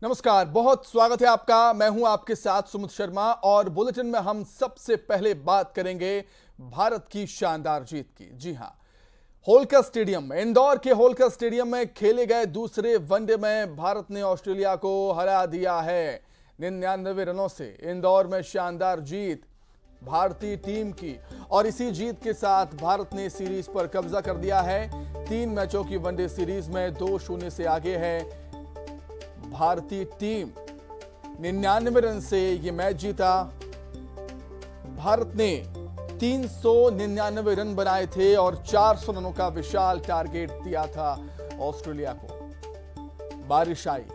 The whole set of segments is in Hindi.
नमस्कार, बहुत स्वागत है आपका। मैं हूं आपके साथ सुमित शर्मा और बुलेटिन में हम सबसे पहले बात करेंगे भारत की शानदार जीत की। जी हां, होलकर स्टेडियम में, इंदौर के होलकर स्टेडियम में खेले गए दूसरे वनडे में भारत ने ऑस्ट्रेलिया को हरा दिया है 99 रनों से। इंदौर में शानदार जीत भारतीय टीम की और इसी जीत के साथ भारत ने सीरीज पर कब्जा कर दिया है। 3 मैचों की वनडे सीरीज में 2-0 से आगे है भारतीय टीम। 99 रन से यह मैच जीता। भारत ने 399 रन बनाए थे और 400 रनों का विशाल टारगेट दिया था ऑस्ट्रेलिया को। बारिश आई,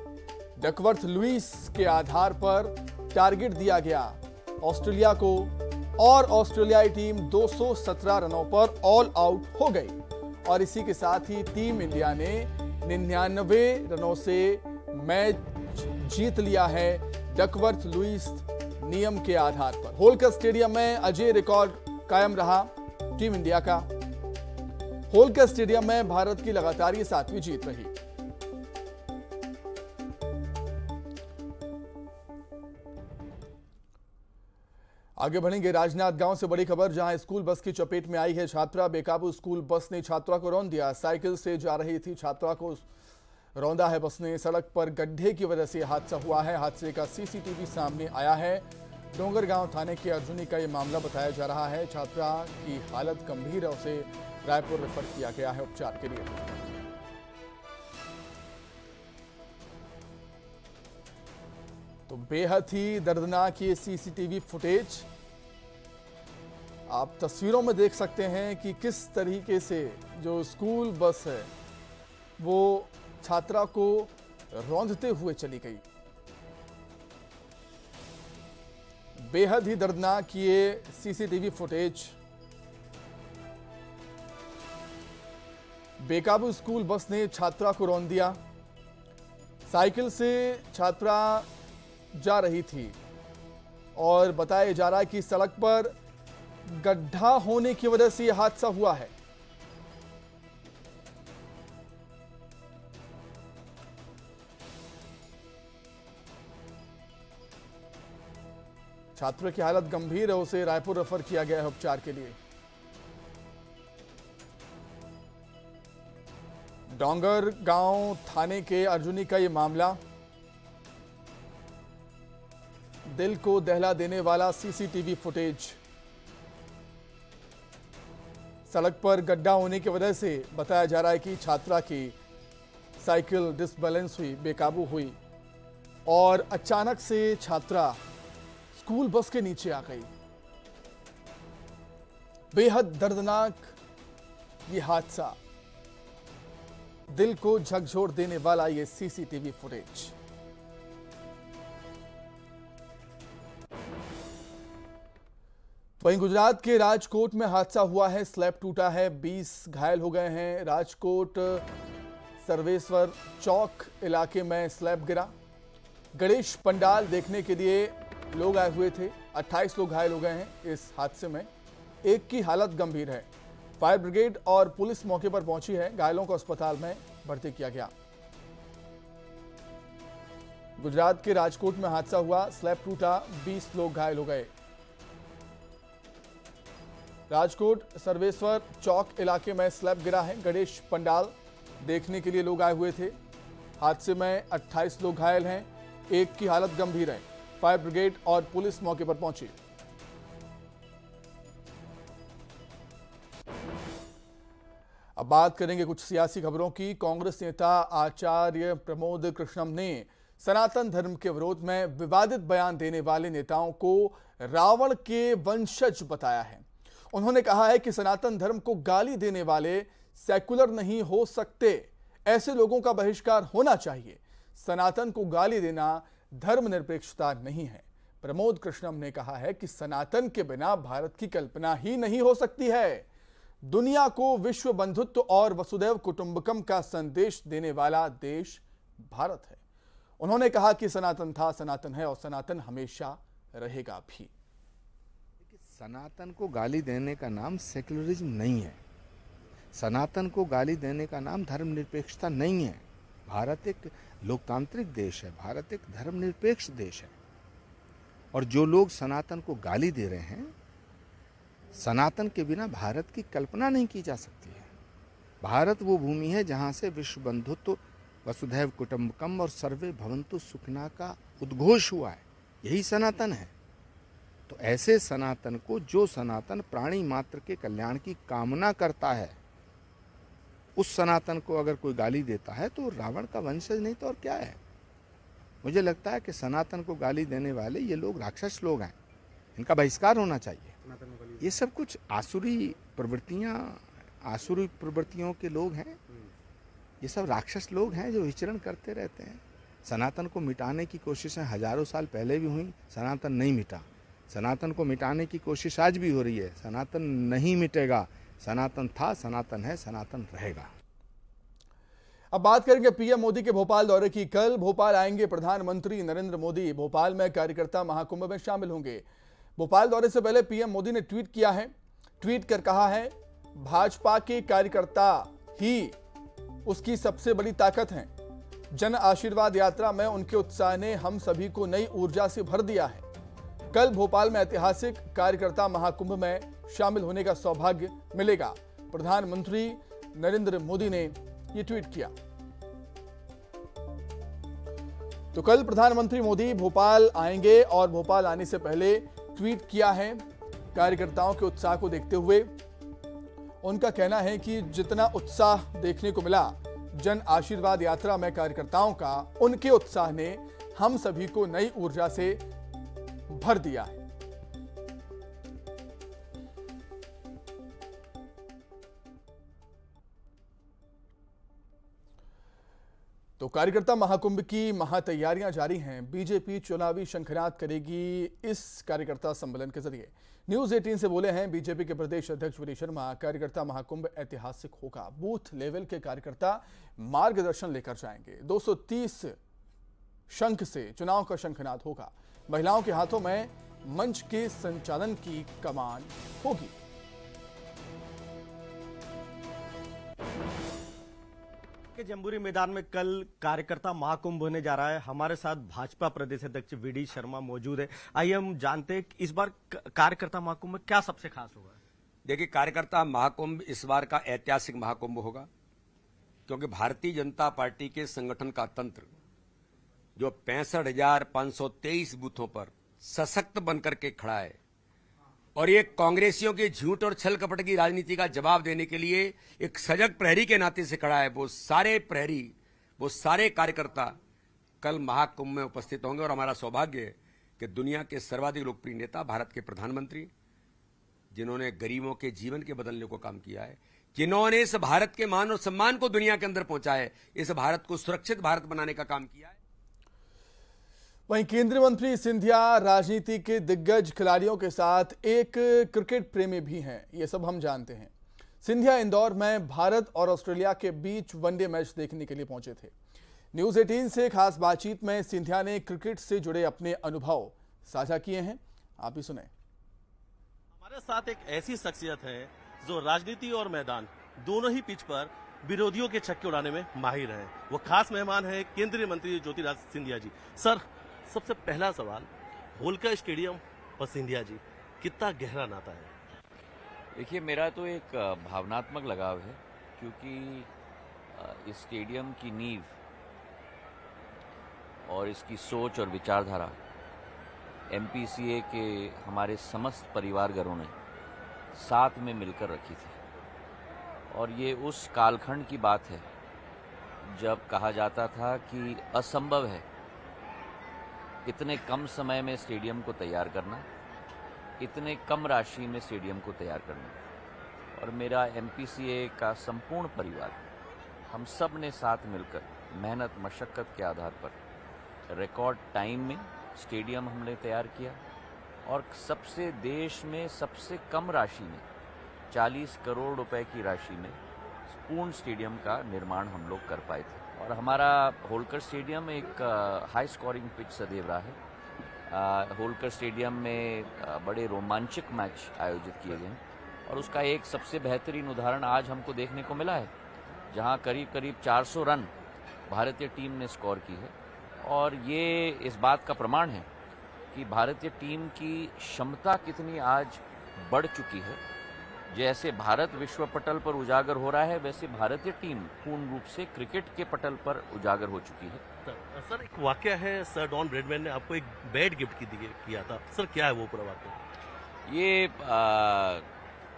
डकवर्थ लुईस के आधार पर टारगेट दिया गया ऑस्ट्रेलिया को और ऑस्ट्रेलियाई टीम 217 रनों पर ऑल आउट हो गई और इसी के साथ ही टीम इंडिया ने 99 रनों से मैच जीत लिया है डकवर्थ लुईस नियम के आधार पर। होलकर स्टेडियम में अजय रिकॉर्ड कायम रहा टीम इंडिया का। होलकर स्टेडियम में भारत की लगातार ये 7वीं जीत रही। आगे बढ़ेंगे राजनांदगांव से बड़ी खबर, जहां स्कूल बस की चपेट में आई है छात्रा। बेकाबू स्कूल बस ने छात्रा को रौंद दिया। साइकिल से जा रही थी छात्रा को रौंदा है बस ने। सड़क पर गड्ढे की वजह से हादसा हुआ है। हादसे का सीसीटीवी सामने आया है। डोंगरगांव थाने के अर्जुनी का यह मामला बताया जा रहा है। छात्रा की हालत गंभीर है, उसे रायपुर रेफर किया गया है उपचार के लिए। तो बेहद ही दर्दनाक ये सीसीटीवी फुटेज आप तस्वीरों में देख सकते हैं कि किस तरीके से जो स्कूल बस है वो छात्रा को रौंदते हुए चली गई। बेहद ही दर्दनाक ये सीसीटीवी फुटेज। बेकाबू स्कूल बस ने छात्रा को रौंद दिया। साइकिल से छात्रा जा रही थी और बताया जा रहा है कि सड़क पर गड्ढा होने की वजह से यह हादसा हुआ है। छात्र की हालत गंभीर है, उसे रायपुर रेफर किया गया है उपचार के लिए। डोंगरगांव थाने के अर्जुनी का यह मामला, दिल को दहला देने वाला सीसीटीवी फुटेज। सड़क पर गड्ढा होने की वजह से बताया जा रहा है कि छात्रा की साइकिल डिसबैलेंस हुई, बेकाबू हुई और अचानक से छात्रा स्कूल बस के नीचे आ गई। बेहद दर्दनाक ये हादसा, दिल को झकझोर देने वाला ये सीसीटीवी फुटेज। वहीं गुजरात के राजकोट में हादसा हुआ है। स्लैब टूटा है, 20 घायल हो गए हैं। राजकोट सर्वेश्वर चौक इलाके में स्लैब गिरा। गणेश पंडाल देखने के लिए लोग आए हुए थे। 28 लोग घायल हो गए हैं इस हादसे में। एक की हालत गंभीर है। फायर ब्रिगेड और पुलिस मौके पर पहुंची है। घायलों को अस्पताल में भर्ती किया गया। गुजरात के राजकोट में हादसा हुआ, स्लैब टूटा, 20 लोग घायल हो गए। राजकोट सर्वेश्वर चौक इलाके में स्लैब गिरा है। गणेश पंडाल देखने के लिए लोग आए हुए थे। हादसे में 28 लोग घायल हैं। एक की हालत गंभीर है। फायर ब्रिगेड और पुलिस मौके पर पहुंची। अब बात करेंगे कुछ सियासी खबरों की। कांग्रेस नेता आचार्य प्रमोद कृष्णम ने सनातन धर्म के विरोध में विवादित बयान देने वाले नेताओं को रावण के वंशज बताया है। उन्होंने कहा है कि सनातन धर्म को गाली देने वाले सेकुलर नहीं हो सकते। ऐसे लोगों का बहिष्कार होना चाहिए। सनातन को गाली देना धर्मनिरपेक्षता नहीं है। प्रमोद कृष्णम ने कहा है कि सनातन के बिना भारत की कल्पना ही नहीं हो सकती है। दुनिया को विश्व बंधुत्व और वसुदैव कुटुंबकम का संदेश देने वाला देश भारत है। उन्होंने कहा कि सनातन था, सनातन है और सनातन हमेशा रहेगा भी। सनातन को गाली देने का नाम सेक्युलरिज्म नहीं है। सनातन को गाली देने का नाम धर्मनिरपेक्षता नहीं है। भारत एक लोकतांत्रिक देश है, भारत एक धर्मनिरपेक्ष देश है। और जो लोग सनातन को गाली दे रहे हैं, सनातन के बिना भारत की कल्पना नहीं की जा सकती है। भारत वो भूमि है जहाँ से विश्व बंधुत्व, वसुधैव कुटुंबकम और सर्वे भवन्तु सुखिनः का उद्घोष हुआ है। यही सनातन है। तो ऐसे सनातन को, जो सनातन प्राणी मात्र के कल्याण की कामना करता है, उस सनातन को अगर कोई गाली देता है तो रावण का वंशज नहीं तो और क्या है। मुझे लगता है कि सनातन को गाली देने वाले ये लोग राक्षस लोग हैं, इनका बहिष्कार होना चाहिए। ये सब कुछ आसुरी प्रवृत्तियों के लोग हैं। ये सब राक्षस लोग हैं जो विचरण करते रहते हैं। सनातन को मिटाने की कोशिशें हजारों साल पहले भी हुई, सनातन नहीं मिटा। सनातन को मिटाने की कोशिश आज भी हो रही है, सनातन नहीं मिटेगा। सनातन था, सनातन है, सनातन रहेगा। अब बात करेंगे पीएम मोदी के भोपाल दौरे की। कल भोपाल आएंगे प्रधानमंत्री नरेंद्र मोदी। भोपाल में कार्यकर्ता महाकुंभ में शामिल होंगे। भोपाल दौरे से पहले पीएम मोदी ने ट्वीट किया है। ट्वीट कर कहा है, भाजपा के कार्यकर्ता ही उसकी सबसे बड़ी ताकत हैं। जन आशीर्वाद यात्रा में उनके उत्साह ने हम सभी को नई ऊर्जा से भर दिया है। कल भोपाल में ऐतिहासिक कार्यकर्ता महाकुंभ में शामिल होने का सौभाग्य मिलेगा। प्रधानमंत्री नरेंद्र मोदी ने यह ट्वीट किया। तो कल प्रधानमंत्री मोदी भोपाल आएंगे और भोपाल आने से पहले ट्वीट किया है। कार्यकर्ताओं के उत्साह को देखते हुए उनका कहना है कि जितना उत्साह देखने को मिला जन आशीर्वाद यात्रा में कार्यकर्ताओं का, उनके उत्साह ने हम सभी को नई ऊर्जा से भर दिया है। तो कार्यकर्ता महाकुंभ की महातैयारियां जारी हैं। बीजेपी चुनावी शंखनाद करेगी इस कार्यकर्ता सम्मेलन के जरिए। न्यूज 18 से बोले हैं बीजेपी के प्रदेश अध्यक्ष वीडी शर्मा, कार्यकर्ता महाकुंभ ऐतिहासिक होगा। बूथ लेवल के कार्यकर्ता मार्गदर्शन लेकर जाएंगे। 230 शंख से चुनाव का शंखनाद होगा। महिलाओं के हाथों में मंच के संचालन की कमान होगी। के जम्बूरी मैदान में कल कार्यकर्ता महाकुंभ होने जा रहा है। हमारे साथ भाजपा प्रदेश अध्यक्ष वीडी शर्मा मौजूद है। आइए हम जानते हैं कि इस बार कार्यकर्ता महाकुंभ में क्या सबसे खास होगा। देखिए, कार्यकर्ता महाकुंभ इस बार का ऐतिहासिक महाकुंभ होगा, क्योंकि भारतीय जनता पार्टी के संगठन का तंत्र जो 65,523 बूथों पर सशक्त बनकर के खड़ा है और ये कांग्रेसियों के झूठ और छल कपट की राजनीति का जवाब देने के लिए एक सजग प्रहरी के नाते से खड़ा है। वो सारे प्रहरी, वो सारे कार्यकर्ता कल महाकुंभ में उपस्थित होंगे। और हमारा सौभाग्य है कि दुनिया के सर्वाधिक लोकप्रिय नेता, भारत के प्रधानमंत्री, जिन्होंने गरीबों के जीवन के बदलने को काम किया है, जिन्होंने इस भारत के मान और सम्मान को दुनिया के अंदर पहुंचा है, इस भारत को सुरक्षित भारत बनाने का काम किया है। वहीं केंद्रीय मंत्री सिंधिया राजनीति के दिग्गज खिलाड़ियों के साथ एक क्रिकेट प्रेमी भी हैं, ये सब हम जानते हैं। सिंधिया इंदौर में भारत और ऑस्ट्रेलिया के बीच वनडे मैच देखने के लिए पहुंचे थे। न्यूज 18 से खास बातचीत में सिंधिया ने क्रिकेट से जुड़े अपने अनुभव साझा किए हैं। आप भी सुने। हमारे साथ एक ऐसी शख्सियत है जो राजनीति और मैदान दोनों ही पिच पर विरोधियों के छक्के उड़ाने में माहिर है। वो खास मेहमान है केंद्रीय मंत्री ज्योतिरादित्य सिंधिया जी। सर, सबसे पहला सवाल, होलकर स्टेडियम और सिंधिया जी, कितना गहरा नाता है? देखिए, मेरा तो एक भावनात्मक लगाव है, क्योंकि इस स्टेडियम की नींव और इसकी सोच और विचारधारा एमपीसीए के हमारे समस्त परिवारगणों ने साथ में मिलकर रखी थी। और ये उस कालखंड की बात है जब कहा जाता था कि असंभव है इतने कम समय में स्टेडियम को तैयार करना, इतने कम राशि में स्टेडियम को तैयार करना। और मेरा एमपीसीए का संपूर्ण परिवार, हम सब ने साथ मिलकर मेहनत मशक्कत के आधार पर रिकॉर्ड टाइम में स्टेडियम हमने तैयार किया और देश में सबसे कम राशि में 40 करोड़ रुपए की राशि में पूर्ण स्टेडियम का निर्माण हम लोग कर पाए थे। और हमारा होलकर स्टेडियम एक हाई स्कोरिंग पिच सदैव रहा है। होलकर स्टेडियम में बड़े रोमांचक मैच आयोजित किए गए और उसका एक सबसे बेहतरीन उदाहरण आज हमको देखने को मिला है, जहां करीब करीब 400 रन भारतीय टीम ने स्कोर की है और ये इस बात का प्रमाण है कि भारतीय टीम की क्षमता कितनी आज बढ़ चुकी है। जैसे भारत विश्व पटल पर उजागर हो रहा है, वैसे भारतीय टीम पूर्ण रूप से क्रिकेट के पटल पर उजागर हो चुकी है। सर एक वाकया है, सर डॉन ब्रैडमैन ने आपको एक बैट गिफ्ट किया था, सर क्या है वो पूरा वाकया? ये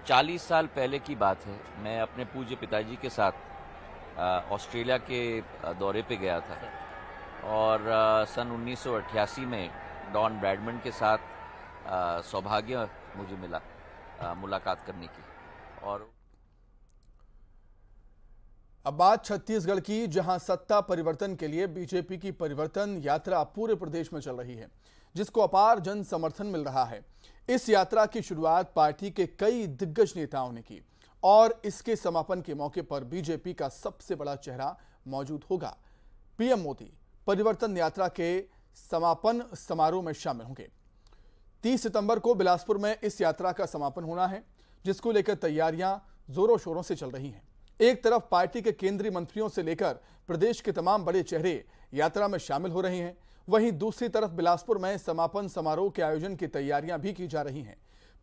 40 साल पहले की बात है। मैं अपने पूज्य पिताजी के साथ ऑस्ट्रेलिया के दौरे पे गया था और सन 1988 में डॉन ब्रैडमैन के साथ सौभाग्य मुझे मिला मुलाकात करने की। और अब बात छत्तीसगढ़ की, जहां सत्ता परिवर्तन के लिए बीजेपी की परिवर्तन यात्रा पूरे प्रदेश में चल रही है, जिसको अपार जन समर्थन मिल रहा है। इस यात्रा की शुरुआत पार्टी के कई दिग्गज नेताओं ने की और इसके समापन के मौके पर बीजेपी का सबसे बड़ा चेहरा मौजूद होगा। पीएम मोदी परिवर्तन यात्रा के समापन समारोह में शामिल होंगे। 30 सितंबर को बिलासपुर में इस यात्रा का समापन होना है, जिसको लेकर तैयारियां जोरों शोरों से चल रही हैं। एक तरफ पार्टी के केंद्रीय मंत्रियों से लेकर प्रदेश के तमाम बड़े चेहरे यात्रा में शामिल हो रहे हैं, वहीं दूसरी तरफ बिलासपुर में समापन समारोह के आयोजन की तैयारियां भी की जा रही हैं।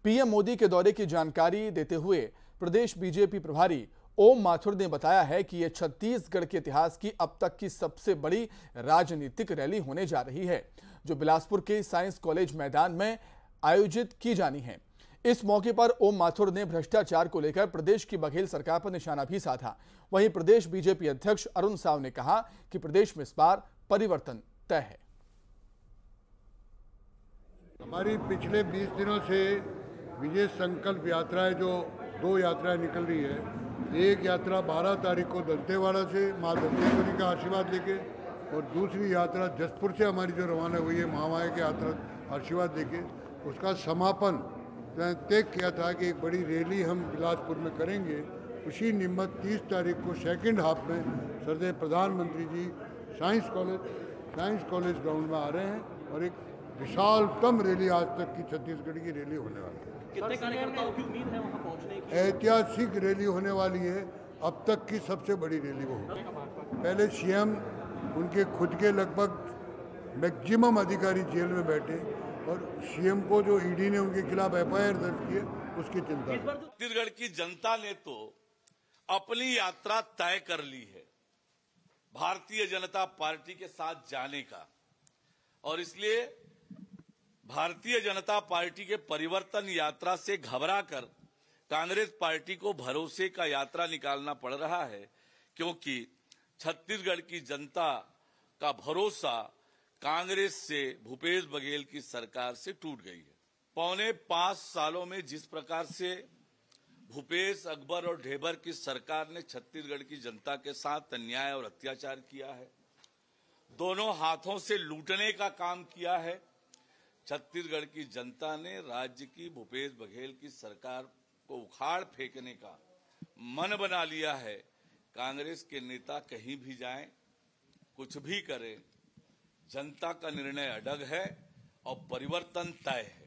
पीएम मोदी के दौरे की जानकारी देते हुए प्रदेश बीजेपी प्रभारी ओम माथुर ने बताया है कि यह छत्तीसगढ़ के इतिहास की अब तक की सबसे बड़ी राजनीतिक रैली होने जा रही है, जो बिलासपुर के साइंस कॉलेज मैदान में आयोजित की जानी है। इस मौके पर ओम माथुर ने भ्रष्टाचार को लेकर प्रदेश की बघेल सरकार पर निशाना भी साधा। वहीं प्रदेश बीजेपी अध्यक्ष अरुण साव ने कहा कि प्रदेश में इस बार परिवर्तन तय है। हमारी पिछले 20 दिनों से विजय संकल्प यात्राएं, जो 2 यात्राएं निकल रही है। एक यात्रा 12 तारीख को दंतेवाड़ा से माँ दंतेश्वरी का आशीर्वाद लेके, और दूसरी यात्रा जसपुर से हमारी जो रवाना हुई है महामाया की यात्रा आशीर्वाद लेके, उसका समापन तय किया था कि एक बड़ी रैली हम बिलासपुर में करेंगे। उसी निमित्त 30 तारीख को सेकंड हाफ में सरदेव प्रधानमंत्री जी साइंस कॉलेज ग्राउंड में आ रहे हैं और एक विशालतम रैली, आज तक की छत्तीसगढ़ की रैली होने वाली है। कितने कार्यकर्ताओं की उम्मीद है वहां पहुंचने की? ऐतिहासिक रैली होने वाली है, अब तक की सबसे बड़ी रैली वो होगी। पहले सीएम, उनके खुद के लगभग मैक्सिमम अधिकारी जेल में बैठे और सीएम को जो ईडी ने उनके खिलाफ एफआईआर दर्ज की है, उसकी चिंता है। छत्तीसगढ़ की जनता ने तो अपनी यात्रा तय कर ली है भारतीय जनता पार्टी के साथ जाने का, और इसलिए भारतीय जनता पार्टी के परिवर्तन यात्रा से घबराकर कांग्रेस पार्टी को भरोसे का यात्रा निकालना पड़ रहा है, क्योंकि छत्तीसगढ़ की जनता का भरोसा कांग्रेस से, भूपेश बघेल की सरकार से टूट गई है। पौने 5 सालों में जिस प्रकार से भूपेश, अकबर और ढेबर की सरकार ने छत्तीसगढ़ की जनता के साथ अन्याय और अत्याचार किया है, दोनों हाथों से लूटने का काम किया है, छत्तीसगढ़ की जनता ने राज्य की भूपेश बघेल की सरकार को उखाड़ फेंकने का मन बना लिया है। कांग्रेस के नेता कहीं भी जाएं, कुछ भी करें, जनता का निर्णय अडग है और परिवर्तन तय है।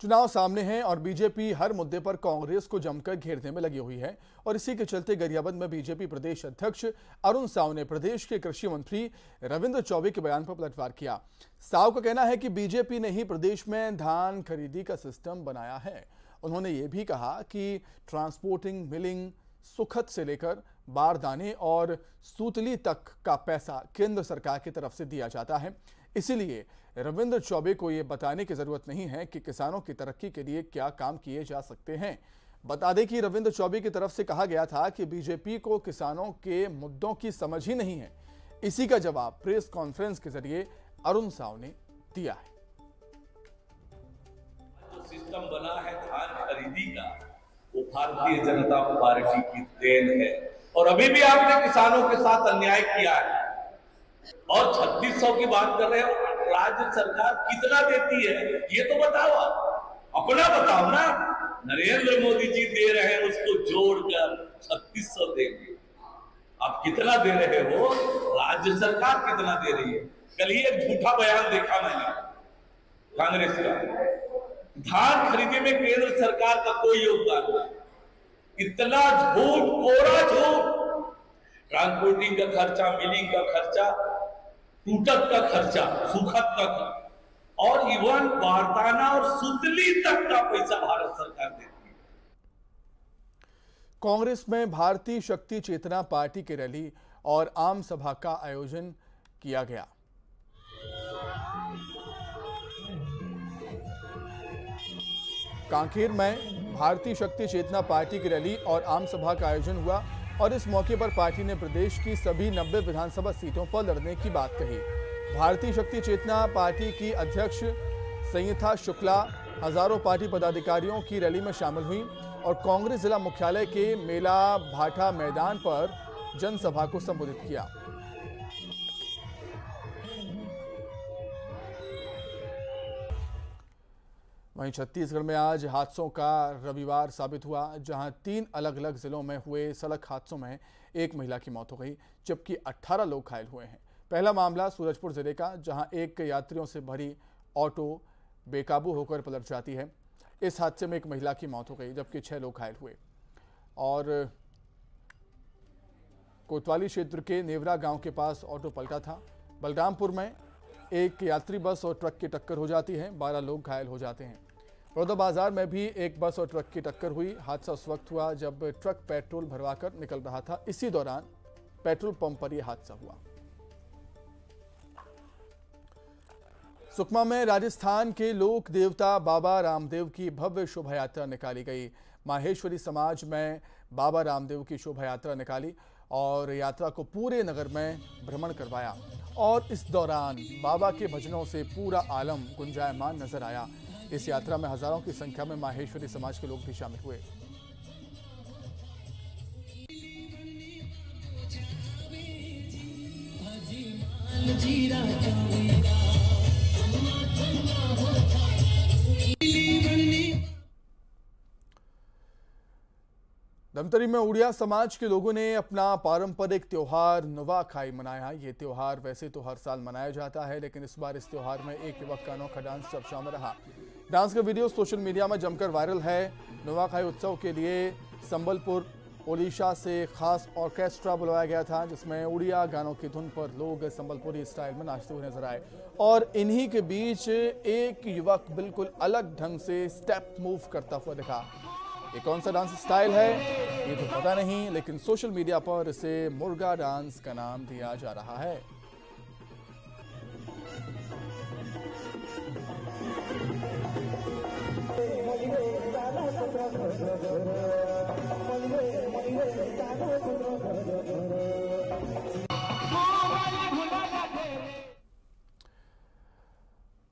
चुनाव सामने हैं और बीजेपी हर मुद्दे पर कांग्रेस को जमकर घेरने में लगी हुई है और इसी के चलते गरियाबंद में बीजेपी प्रदेश अध्यक्ष अरुण साव ने प्रदेश के कृषि मंत्री रविंद्र चौबे के बयान पर पलटवार किया। साव का कहना है कि बीजेपी ने ही प्रदेश में धान खरीदी का सिस्टम बनाया है। उन्होंने ये भी कहा कि ट्रांसपोर्टिंग, मिलिंग, सुखद से लेकर बारदाने और सूतली तक का पैसा केंद्र सरकार की तरफ से दिया जाता है। इसीलिए रविंद्र चौबे को यह बताने की जरूरत नहीं है कि किसानों की तरक्की के लिए क्या काम किए जा सकते हैं। बता दें कि रविंद्र चौबे की तरफ से कहा गया था कि बीजेपी को किसानों के मुद्दों की समझ ही नहीं है। इसी का जवाब प्रेस कॉन्फ्रेंस के जरिए अरुण साव ने दिया है। जो सिस्टम बना है धान खरीदी का, वो भारतीय जनता पार्टी की देन है और अभी भी आपने किसानों के साथ अन्याय किया है। और 3600 की बात कर रहे हो, राज्य सरकार कितना देती है ये तो बताओ, आप अपना बताओ ना। नरेंद्र मोदी जी दे रहे हैं, उसको जोड़कर 3600 देंगे। आप कितना दे रहे हो, राज्य सरकार कितना दे रही है? कल ही एक झूठा बयान देखा मैंने कांग्रेस का, धान खरीदने में केंद्र सरकार का कोई योगदान नहीं। इतना झूठ, कोरा झूठ। ट्रांसपोर्टिंग का खर्चा, मिलिंग का खर्चा, टूटक का खर्चा, सुखद का और इवन बारदाना और सुतली तक का पैसा भारत सरकार देती है। कांग्रेस में भारतीय शक्ति चेतना पार्टी की रैली और आम सभा का आयोजन किया गया। कांकेर में भारतीय शक्ति चेतना पार्टी की रैली और आम सभा का आयोजन हुआ और इस मौके पर पार्टी ने प्रदेश की सभी 90 विधानसभा सीटों पर लड़ने की बात कही। भारतीय शक्ति चेतना पार्टी की अध्यक्ष संगीता शुक्ला हजारों पार्टी पदाधिकारियों की रैली में शामिल हुई और कांग्रेस जिला मुख्यालय के मेला भाटा मैदान पर जनसभा को संबोधित किया। वहीं छत्तीसगढ़ में आज हादसों का रविवार साबित हुआ, जहां 3 अलग अलग जिलों में हुए सड़क हादसों में एक महिला की मौत हो गई, जबकि 18 लोग घायल हुए हैं। पहला मामला सूरजपुर जिले का, जहां एक यात्रियों से भरी ऑटो बेकाबू होकर पलट जाती है। इस हादसे में एक महिला की मौत हो गई, जबकि 6 लोग घायल हुए। और कोतवाली क्षेत्र के नेवरा गांव के पास ऑटो पलटा था। बलरामपुर में एक यात्री बस और ट्रक की टक्कर हो जाती है, 12 लोग घायल हो जाते हैं। बड़ौदा बाजार में भी एक बस और ट्रक की टक्कर हुई। हादसा उस वक्त हुआ जब ट्रक पेट्रोल भरवाकर निकल रहा था। इसी दौरान पेट्रोल पंप पर यह हादसा हुआ। सुकमा में राजस्थान के लोक देवता बाबा रामदेव की भव्य शोभा यात्रा निकाली गई। माहेश्वरी समाज में बाबा रामदेव की शोभा यात्रा निकाली और यात्रा को पूरे नगर में भ्रमण करवाया और इस दौरान बाबा के भजनों से पूरा आलम गुंजायमान नजर आया। इस यात्रा में हजारों की संख्या में माहेश्वरी समाज के लोग भी शामिल हुए। धमतरी में उड़िया समाज के लोगों ने अपना पारंपरिक त्योहार नुआखाई मनाया। ये त्योहार वैसे तो हर साल मनाया जाता है, लेकिन इस बार इस त्योहार में एक युवक का अनोखा डांस चर्चा में रहा। डांस का वीडियो सोशल मीडिया में जमकर वायरल है। नुआखाई उत्सव के लिए संबलपुर ओडिशा से खास ऑर्केस्ट्रा बुलाया गया था, जिसमें उड़िया गानों की धुन पर लोग संबलपुरी स्टाइल में नाचते हुए नजर आए और इन्हीं के बीच एक युवक बिल्कुल अलग ढंग से स्टेप मूव करता हुआ दिखा। ये कौन सा डांस स्टाइल है ये तो पता नहीं, लेकिन सोशल मीडिया पर इसे मुर्गा डांस का नाम दिया जा रहा है।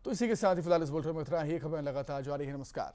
तो इसी के साथ ही फिलहाल इस बुलेटिन में इतना ही। खबरें लगातार जारी है। नमस्कार।